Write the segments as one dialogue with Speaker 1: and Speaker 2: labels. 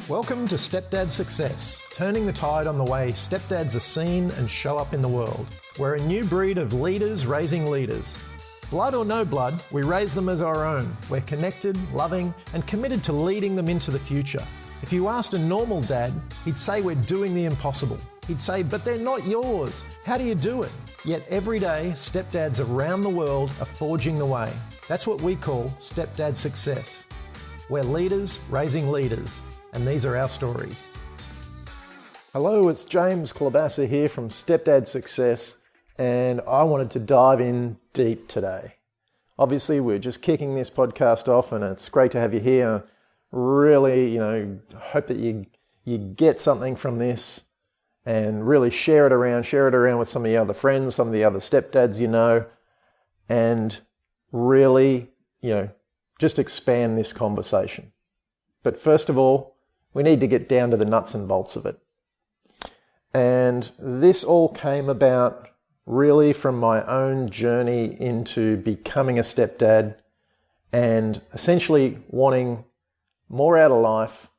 Speaker 1: Welcome to Stepdad Success, turning the tide on the way stepdads are seen and show up in the world. We're a new breed of leaders raising leaders. Blood or no blood, we raise them as our own. We're connected, loving, and committed to leading them into the future. If you asked a normal dad, he'd say we're doing the impossible. He'd say, but they're not yours. How do you do it? Yet every day, stepdads around the world are forging the way. That's what we call Stepdad Success. We're leaders raising leaders. And these are our stories. Hello, it's James Klobassa here from Stepdad Success, and I wanted to dive in deep today. Obviously, we're just kicking this podcast off, and it's great to have you here. Really, hope that you get something from this, and really share it around with some of your other friends, some of the other stepdads you know, and really, just expand this conversation. But first of all, we need to get down to the nuts and bolts of it. And this all came about really from my own journey into becoming a stepdad and essentially wanting more out of life,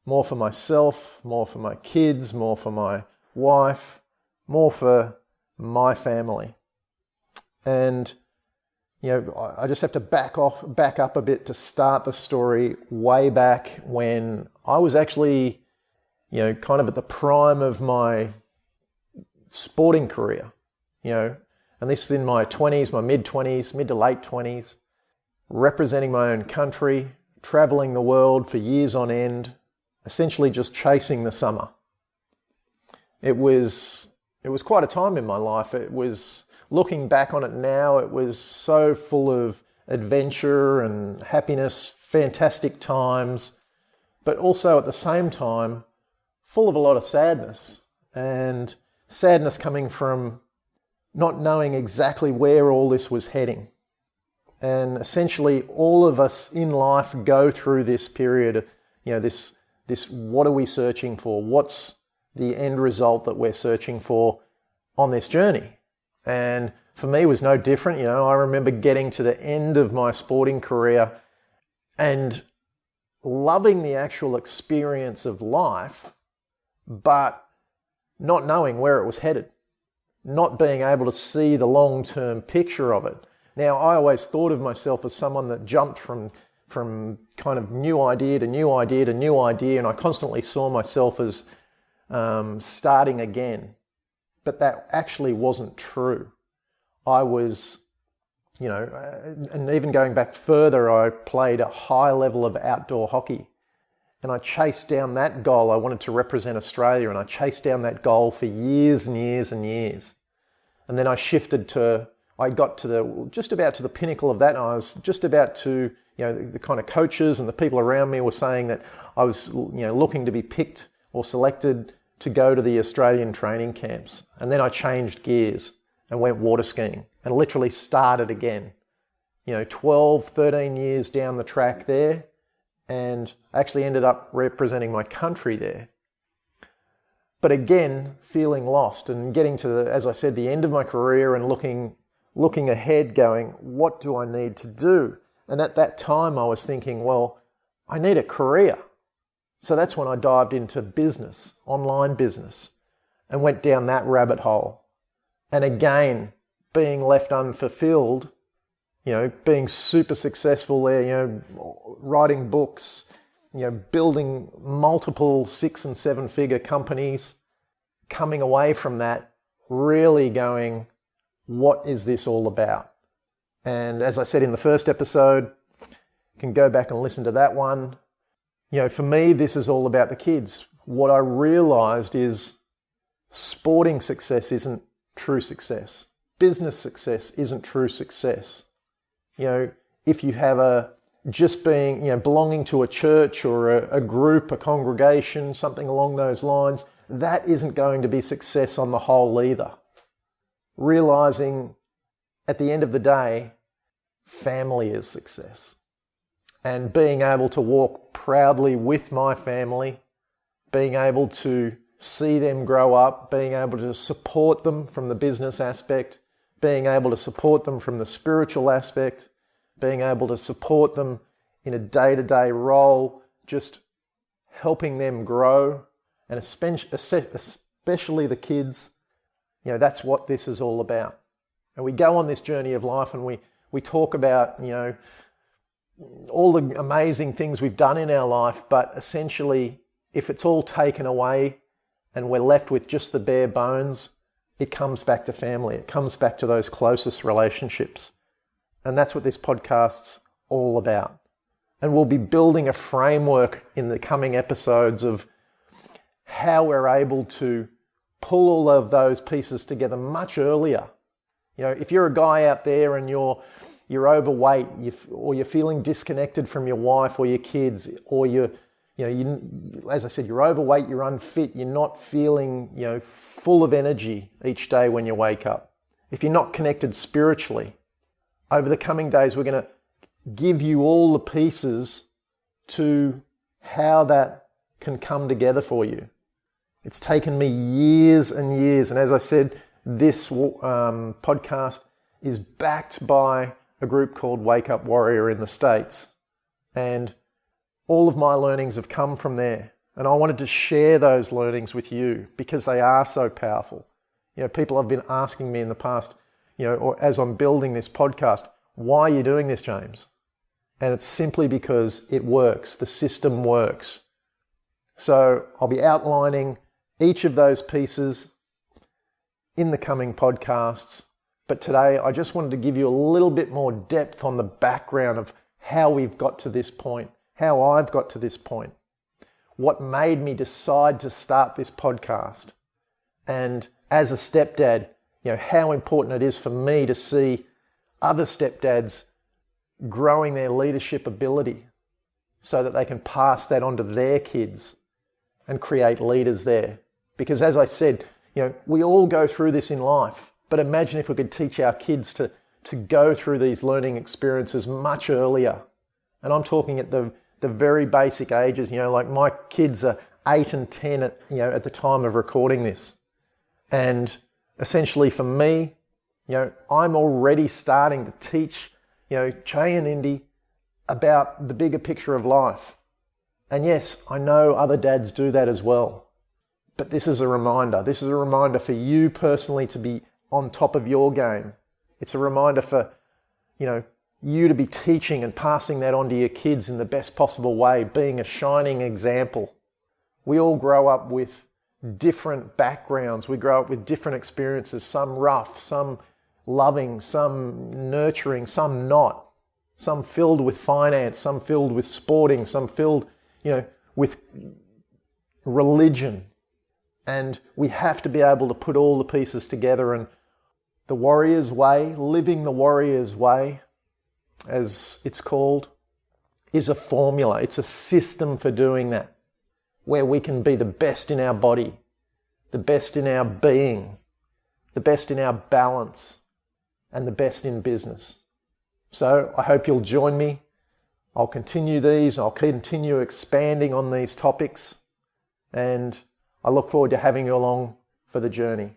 Speaker 1: more for myself, more for my kids, more for my wife, more for my family. And I just have to back up a bit to start the story way back when I was actually, kind of at the prime of my sporting career, and this is in my 20s, my mid-20s, mid to late 20s, representing my own country, traveling the world for years on end, essentially just chasing the summer. It was quite a time in my life. It was, looking back on it now, it was so full of adventure and happiness, fantastic times, but also at the same time, full of a lot of sadness. And sadness coming from not knowing exactly where all this was heading. And essentially, all of us in life go through this period of, this what are we searching for? What's the end result that we're searching for on this journey? And for me, it was no different. I remember getting to the end of my sporting career and loving the actual experience of life, but not knowing where it was headed, not being able to see the long-term picture of it. Now, I always thought of myself as someone that jumped from kind of new idea to new idea to new idea, and I constantly saw myself as starting again. But that actually wasn't true. I was, and even going back further, I played a high level of outdoor hockey. And I chased down that goal. I wanted to represent Australia, and I chased down that goal for years and years and years. And then I got to just about to the pinnacle of that, and I was just about to, the kind of coaches and the people around me were saying that I was, looking to be picked or selected to go to the Australian training camps. And then I changed gears and went water skiing and literally started again, 12, 13 years down the track there, and actually ended up representing my country there. But again, feeling lost and getting to, as I said, the end of my career and looking ahead going, what do I need to do? And at that time I was thinking, well, I need a career. So that's when I dived into business, online business, and went down that rabbit hole. And again, being left unfulfilled, being super successful there, writing books, building multiple 6- and 7-figure companies, coming away from that, really going, what is this all about? And as I said in the first episode, you can go back and listen to that one. For me, this is all about the kids. What I realized is sporting success isn't true success. Business success isn't true success. If you have just being, belonging to a church or a group, a congregation, something along those lines, that isn't going to be success on the whole either. Realizing at the end of the day, family is success. And being able to walk proudly with my family, being able to see them grow up, being able to support them from the business aspect, being able to support them from the spiritual aspect, being able to support them in a day-to-day role, just helping them grow, and especially the kids. That's what this is all about. And we go on this journey of life and we talk about, all the amazing things we've done in our life, but essentially, if it's all taken away and we're left with just the bare bones, it comes back to family. It comes back to those closest relationships. And that's what this podcast's all about. And we'll be building a framework in the coming episodes of how we're able to pull all of those pieces together much earlier. If you're a guy out there and you're overweight, or you're feeling disconnected from your wife or your kids, or as I said, you're overweight, you're unfit, you're not feeling, full of energy each day when you wake up. If you're not connected spiritually, over the coming days, we're going to give you all the pieces to how that can come together for you. It's taken me years and years. And as I said, this podcast is backed by a group called Wake Up Warrior in the States. And all of my learnings have come from there. And I wanted to share those learnings with you because they are so powerful. People have been asking me in the past, or as I'm building this podcast, why are you doing this, James? And it's simply because it works. The system works. So I'll be outlining each of those pieces in the coming podcasts. But today I just wanted to give you a little bit more depth on the background of how we've got to this point, how I've got to this point, what made me decide to start this podcast. And as a stepdad, how important it is for me to see other stepdads growing their leadership ability so that they can pass that on to their kids and create leaders there. Because as I said, we all go through this in life, but imagine if we could teach our kids to go through these learning experiences much earlier. And I'm talking at the very basic ages, like my kids are 8 and 10 at the time of recording this. And essentially for me, I'm already starting to teach Che and Indy about the bigger picture of life. And yes, I know other dads do that as well. But this is a reminder. This is a reminder for you personally to be on top of your game. It's a reminder for, you to be teaching and passing that on to your kids in the best possible way, being a shining example. We all grow up with different backgrounds. We grow up with different experiences, some rough, some loving, some nurturing, some not, some filled with finance, some filled with sporting, some filled, with religion. And we have to be able to put all the pieces together. And the warrior's way, living the warrior's way, as it's called, is a formula. It's a system for doing that, where we can be the best in our body, the best in our being, the best in our balance, and the best in business. So I hope you'll join me. I'll continue these. I'll continue expanding on these topics. And I look forward to having you along for the journey.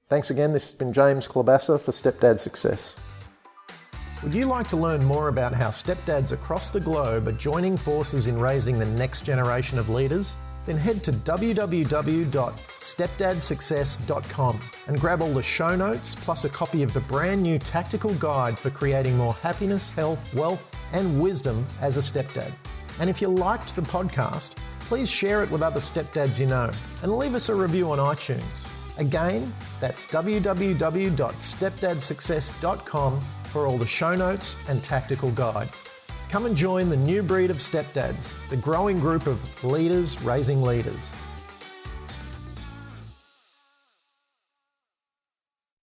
Speaker 1: Thanks again. This has been James Klobassa for Stepdad Success. Would you like to learn more about how stepdads across the globe are joining forces in raising the next generation of leaders? Then head to www.stepdadsuccess.com and grab all the show notes plus a copy of the brand new tactical guide for creating more happiness, health, wealth, and wisdom as a stepdad. And if you liked the podcast, please share it with other stepdads you know and leave us a review on iTunes. Again, that's www.stepdadsuccess.com for all the show notes and tactical guide. Come and join the new breed of stepdads, the growing group of leaders raising leaders.